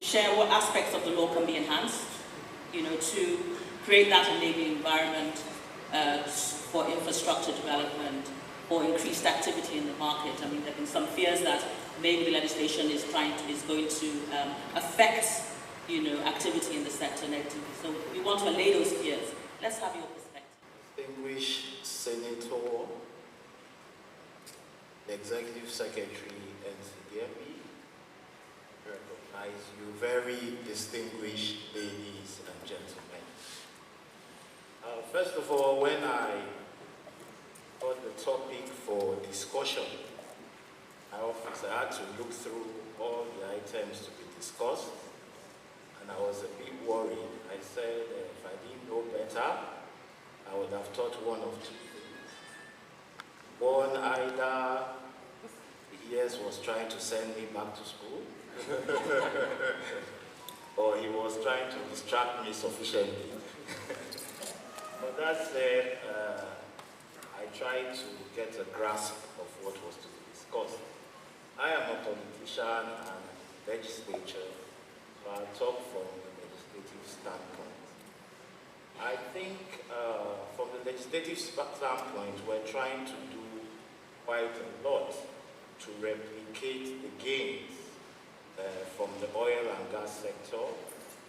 share what aspects of the law can be enhanced, to create that enabling environment for infrastructure development or increased activity in the market. I mean, there have been some fears that maybe the legislation is going to affect, activity in the sector negatively. So we want to allay those fears. Let's have your perspective. Distinguished Senator, the Executive Secretary, NCDMB, recognize you, very distinguished ladies and gentlemen. First of all, when I got the topic for discussion, I had to look through all the items to be discussed, and I was a bit worried. I said if I didn't know better, I would have thought one of two things. One, either ES was trying to send me back to school, or he was trying to distract me sufficiently. But that said, I tried to get a grasp of what was to be discussed. I am a politician and legislature, so I'll talk from the legislative standpoint. I think from the legislative standpoint, we're trying to do quite a lot to replicate the gains from the oil and gas sector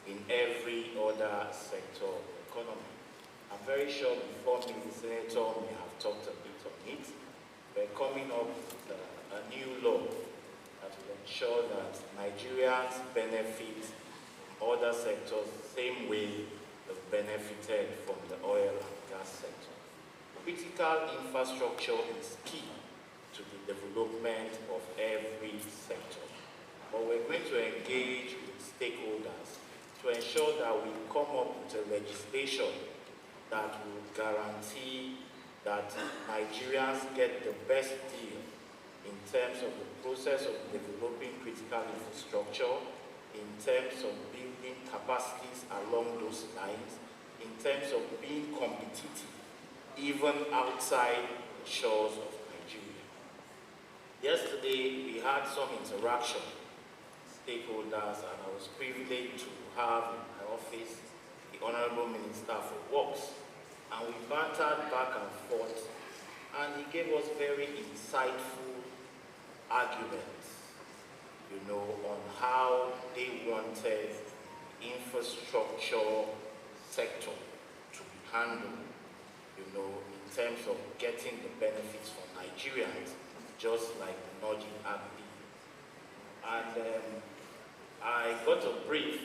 in every other sector of the economy. I'm very sure before me, the Senator may have talked a bit on it. We're coming up with a new law that will ensure that Nigerians benefit from other sectors the same way they've benefited from the oil and gas sector. Critical infrastructure is key to the development of every sector. But we're going to engage with stakeholders to ensure that we come up with a legislation that will guarantee that Nigerians get the best deal in terms of the process of developing critical infrastructure, in terms of building capacities along those lines, in terms of being competitive, even outside the shores of Nigeria. Yesterday, we had some interaction with stakeholders, and I was privileged to have in my office the Honorable Minister for Works. And we bantered back and forth, and he gave us very insightful arguments, on how they wanted the infrastructure sector to be handled, in terms of getting the benefits for Nigerians, just like the Nudging Act did. And I got a brief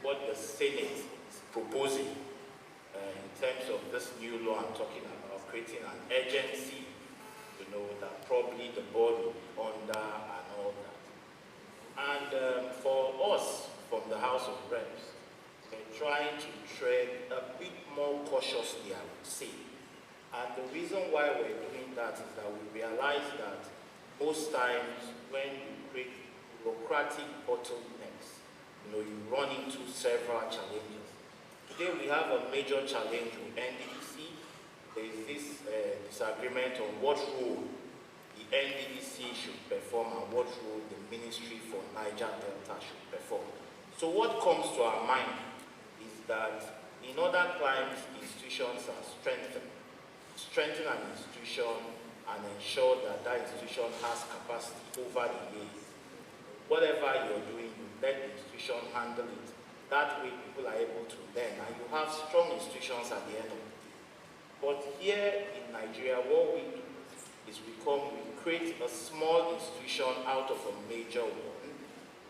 what the Senate is proposing in terms of this new law. I'm talking about creating an agency, that probably the board will be under and all that. And for us, from the House of Reps, we're trying to tread a bit more cautiously, I would say. And the reason why we're doing that is that we realize that most times when you create bureaucratic bottlenecks, you run into several challenges. Today we have a major challenge with NDDC. There is this disagreement on what role the NDDC should perform and what role the Ministry for Niger Delta should perform. So what comes to our mind is that in other climes, institutions are strengthened. Strengthen an institution and ensure that that institution has capacity over the years. Whatever you're doing, you let the institution handle it. That way people are able to learn, and you have strong institutions at the end of the day. But here in Nigeria, what we do is we create a small institution out of a major one.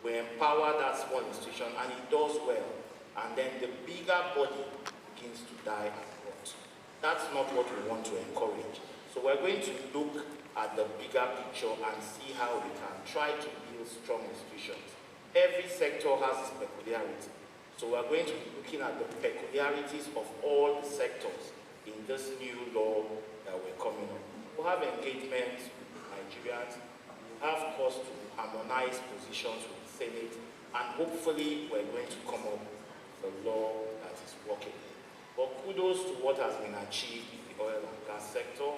We empower that small institution, and it does well. And then the bigger body begins to die and rot. That's not what we want to encourage. So we're going to look at the bigger picture and see how we can try to build strong institutions. Every sector has its peculiarity. So we're going to be looking at the peculiarities of all the sectors in this new law that we're coming up. We'll have engagements with Nigerians. We'll have cause to harmonize positions with the Senate, and hopefully we're going to come up with a law that is working. But kudos to what has been achieved in the oil and gas sector.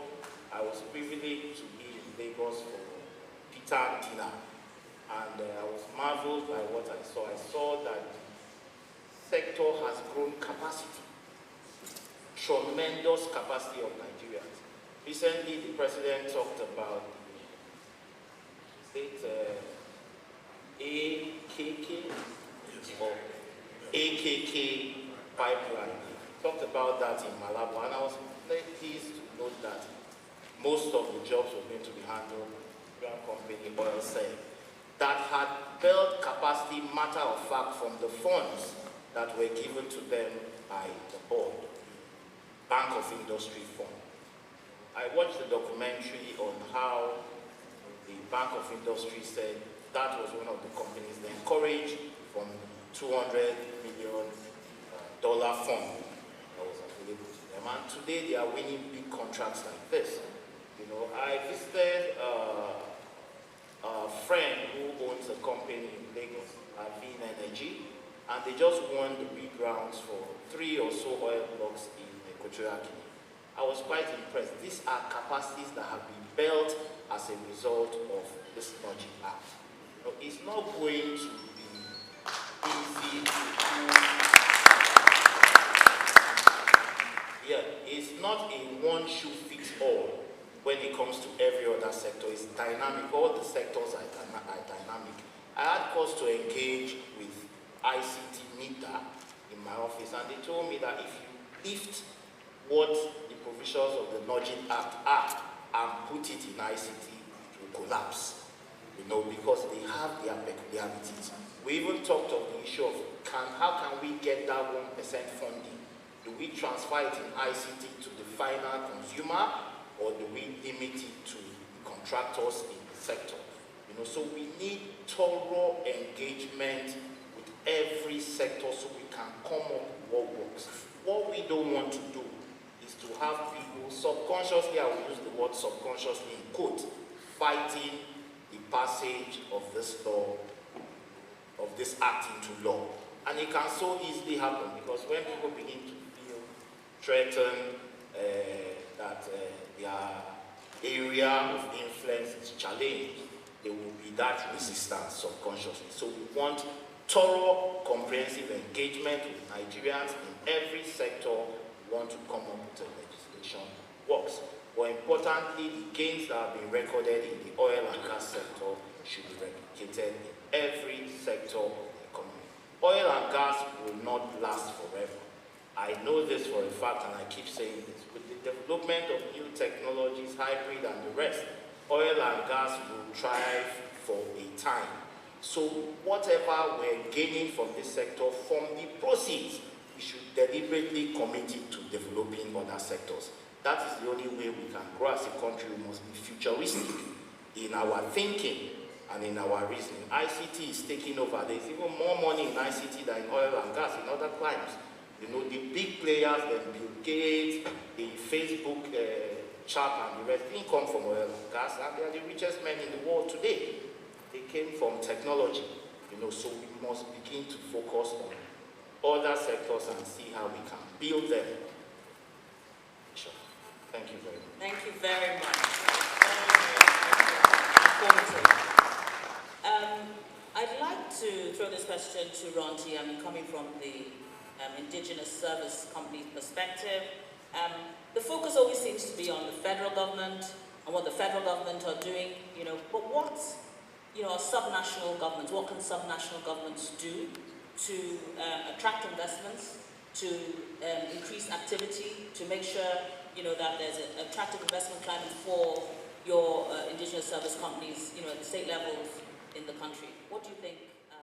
I was privileged to be in Lagos for Peter dinner, and I was marveled by what I saw. I saw sector has grown capacity, tremendous capacity of Nigerians. Recently, the president talked about the AKK pipeline. He talked about that in Malabo, and I was very pleased to note that most of the jobs were going to be handled by a company, Oilserv, that had built capacity, matter of fact, from the funds that were given to them by the board, Bank of Industry Fund. I watched the documentary on how the Bank of Industry said that was one of the companies they encouraged from $200 million fund that was available to them. And today they are winning big contracts like this. You know, I visited a friend who owns a company in Lagos, PNC, and they just won the big rounds for 3 or so oil blocks in Equatorial Guinea. I was quite impressed. These are capacities that have been built as a result of this Logic Act. You know, it's not going to be easy to do. Yeah, it's not a one-shoe-fits-all when it comes to every other sector. It's dynamic. All the sectors are dynamic. I had cause to engage with ICT NITA in my office, and they told me that if you lift what the provisions of the Logic Act are and put it in ICT, it will collapse. You know, because they have their peculiarities. We even talked of the issue of how can we get that 1% funding? Do we transfer it in ICT to the final consumer, or do we limit it to contractors in the sector? You know, so we need thorough engagement with every sector so we can come up with what works. What we don't want to do is to have people subconsciously, I will use the word subconsciously in quote, fighting the passage of this law, of this act into law. And it can so easily happen, because when people begin to feel threatened that their area of influence is challenged, there will be that resistance subconsciously. So we want thorough, comprehensive engagement with Nigerians in every sector. We want to come up with a legislation that works. But importantly, the gains that have been recorded in the oil and gas sector should be replicated in every sector of the economy. Oil and gas will not last forever. I know this for a fact, and I keep saying this. With the development of new technologies, hybrid and the rest, oil and gas will thrive for a time. So whatever we're gaining from this sector, from the proceeds, we should deliberately commit it to developing other sectors. That is the only way we can grow as a country. We must be futuristic in our thinking and in our reasoning. ICT is taking over. There's even more money in ICT than in oil and gas in other climes. You know, the big players, the Bill Gates, the Facebook chap and the rest, didn't come from oil and gas, and they are the richest men in the world today. They came from technology. You know, so we must begin to focus on other sectors and see how we can build them. Sure. Thank you very much. Thank you very much. Informative. I'd like to throw this question to Ronti. I mean, coming from the indigenous service company perspective, the focus always seems to be on the federal government and what the federal government are doing, you know, but what, you know, are subnational governments, what can subnational governments do to attract investments, to increase activity, to make sure, you know, that there's an attractive investment climate for your indigenous service companies, you know, at the state levels in the country? What do you think